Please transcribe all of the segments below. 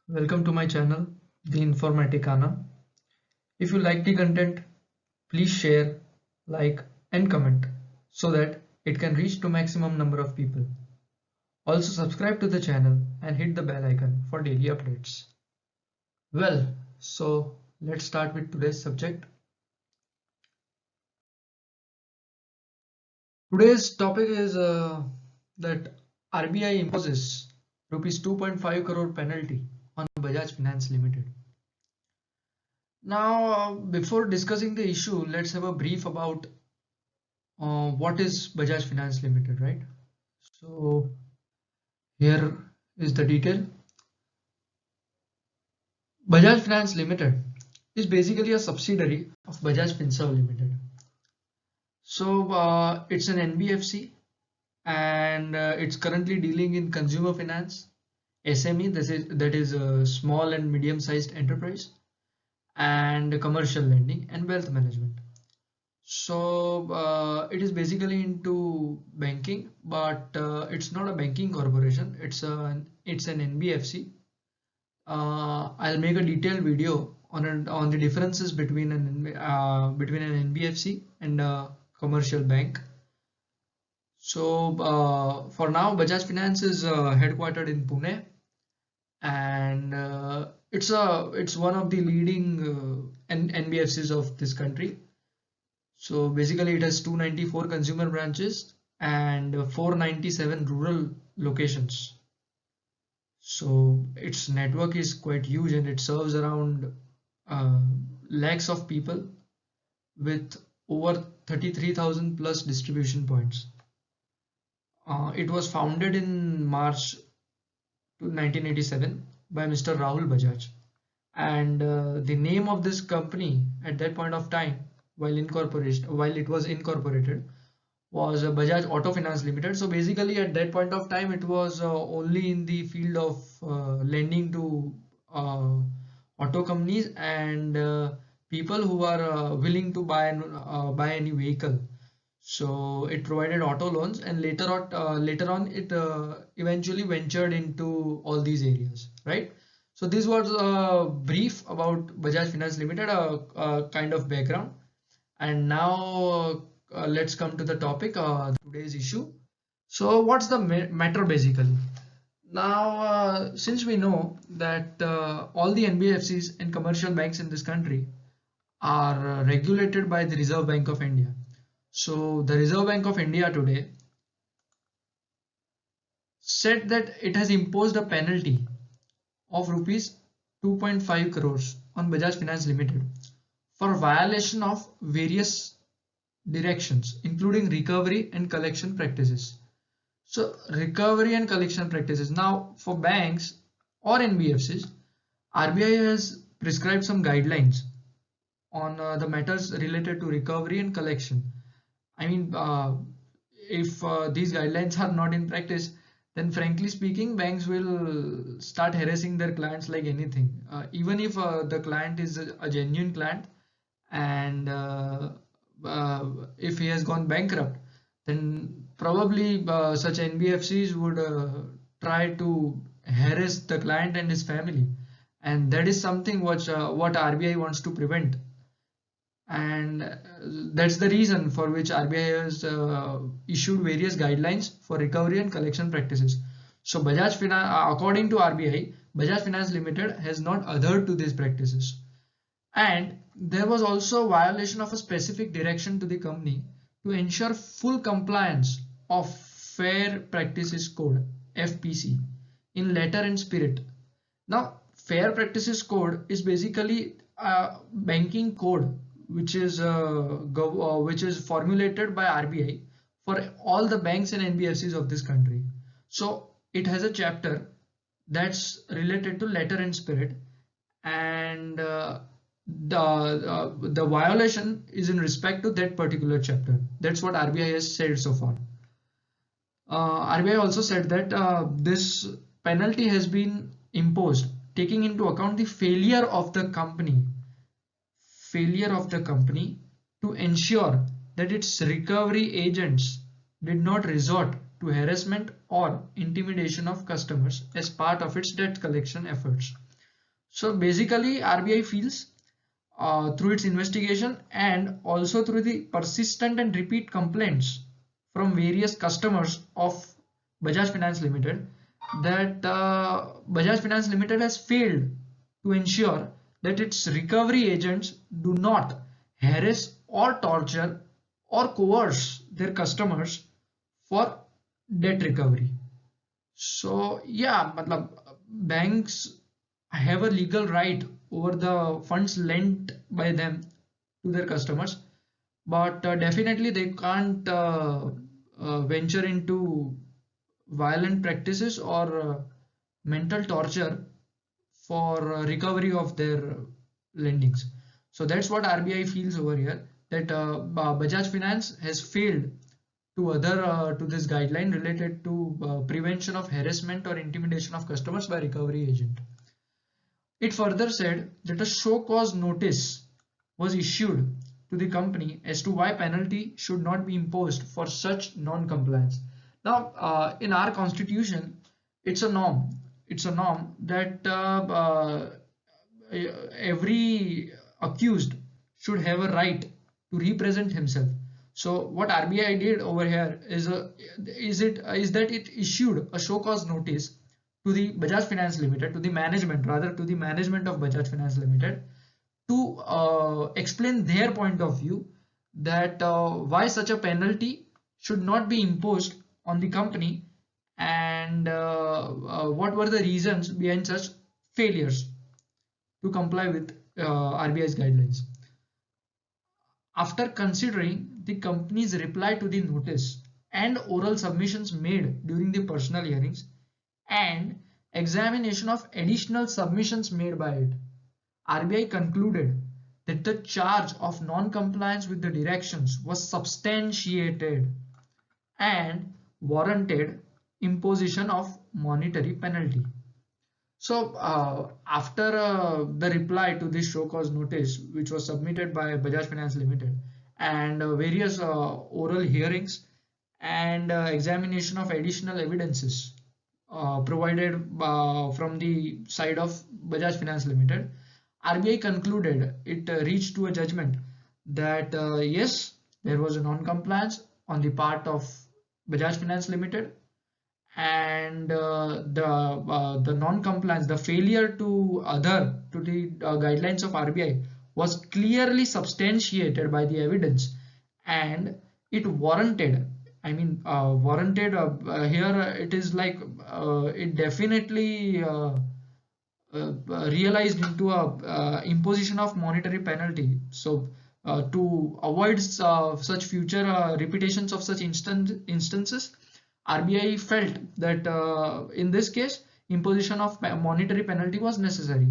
Welcome to my channel, The Informaticana. If you like the content, please share, like and comment so that it can reach to maximum number of people. Also subscribe to the channel and hit the bell icon for daily updates. Well, so let's start with today's subject. Today's topic is that RBI imposes rupees 2.5 crore penalty on Bajaj Finance Limited. Now, before discussing the issue, let's have a brief about what is Bajaj Finance Limited, right? So here is the detail. Bajaj Finance Limited is basically a subsidiary of Bajaj Finserv Limited. So it's an NBFC and it's currently dealing in consumer finance, SME, that is a small and medium-sized enterprise, and commercial lending and wealth management. So it is basically into banking, but it's not a banking corporation. It's an NBFC. I'll make a detailed video on the differences between an NBFC and a commercial bank. So for now, Bajaj Finance is headquartered in Pune, and it's one of the leading NBFCs of this country. So basically it has 294 consumer branches and 497 rural locations. So its network is quite huge and it serves around lakhs of people with over 33,000 plus distribution points. It was founded in March 1987 by Mr. Rahul Bajaj, and the name of this company at that point of time, while it was incorporated, was Bajaj Auto Finance Limited. So basically at that point of time it was only in the field of lending to auto companies and people who are willing to buy any vehicle. So it provided auto loans, and later on it eventually ventured into all these areas, right? So this was a brief about Bajaj Finance Limited, a kind of background. And now let's come to the topic, today's issue. So what's the matter basically? Now, since we know that all the NBFCs and commercial banks in this country are regulated by the Reserve Bank of India. So the Reserve Bank of India today said that it has imposed a penalty of rupees 2.5 crores on Bajaj Finance Limited for violation of various directions, including recovery and collection practices. So recovery and collection practices. Now for banks or NBFCs, RBI has prescribed some guidelines on the matters related to recovery and collection. I mean, if these guidelines are not in practice, then frankly speaking, banks will start harassing their clients like anything. Even if the client is a genuine client, and if he has gone bankrupt, then probably such NBFCs would try to harass the client and his family, and that is something what RBI wants to prevent. And that's the reason for which RBI has issued various guidelines for recovery and collection practices. So Bajaj Finance, according to RBI, Bajaj Finance Limited has not adhered to these practices. And there was also a violation of a specific direction to the company to ensure full compliance of Fair Practices Code (FPC) in letter and spirit. Now, Fair Practices Code is basically a banking code which is formulated by RBI for all the banks and NBFCs of this country. So it has a chapter that's related to letter and spirit, and the violation is in respect to that particular chapter. That's what RBI has said so far. RBI also said that this penalty has been imposed taking into account the failure of the company to ensure that its recovery agents did not resort to harassment or intimidation of customers as part of its debt collection efforts. So basically RBI feels through its investigation and also through the persistent and repeat complaints from various customers of Bajaj Finance Limited that Bajaj Finance Limited has failed to ensure that its recovery agents do not harass or torture or coerce their customers for debt recovery. So yeah, matlab, banks have a legal right over the funds lent by them to their customers, but definitely they can't venture into violent practices or mental torture for recovery of their lendings. So that's what RBI feels over here, that Bajaj Finance has failed to this guideline related to prevention of harassment or intimidation of customers by recovery agent. It further said that a show cause notice was issued to the company as to why penalty should not be imposed for such non-compliance. Now, in our constitution, it's a norm. It's a norm that every accused should have a right to represent himself. So what RBI did over here is that it issued a show cause notice to the Bajaj Finance Limited, to the management of Bajaj Finance Limited, to explain their point of view that why such a penalty should not be imposed on the company, and what were the reasons behind such failures to comply with RBI's guidelines. After considering the company's reply to the notice and oral submissions made during the personal hearings and examination of additional submissions made by it, RBI concluded that the charge of non-compliance with the directions was substantiated and warranted imposition of monetary penalty. So after the reply to this show cause notice, which was submitted by Bajaj Finance Limited, and various oral hearings and examination of additional evidences provided from the side of Bajaj Finance Limited, RBI concluded, it reached to a judgment that yes, there was a non-compliance on the part of Bajaj Finance Limited, and the non-compliance, the failure to adhere to the guidelines of RBI was clearly substantiated by the evidence, and it warranted. I mean, warranted here it is like it definitely realized into a imposition of monetary penalty. So to avoid such future repetitions of such instances, RBI felt that in this case imposition of monetary penalty was necessary.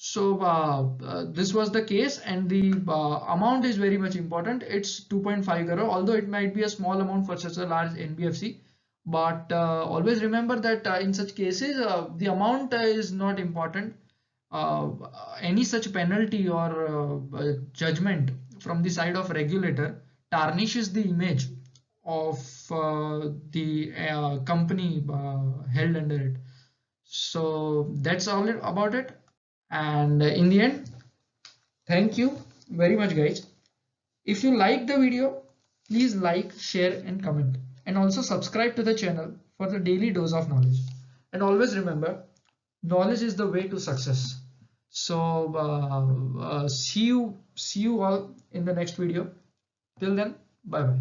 So this was the case, and the amount is very much important. It's 2.5 crore, although it might be a small amount for such a large NBFC. But always remember that in such cases, the amount is not important. Any such penalty or judgment from the side of regulator tarnishes the image of the company held under it. So that's all about it. And in the end, thank you very much, guys. If you like the video, please like, share, and comment. And also subscribe to the channel for the daily dose of knowledge. And always remember, knowledge is the way to success. So see you all in the next video. Till then, bye bye.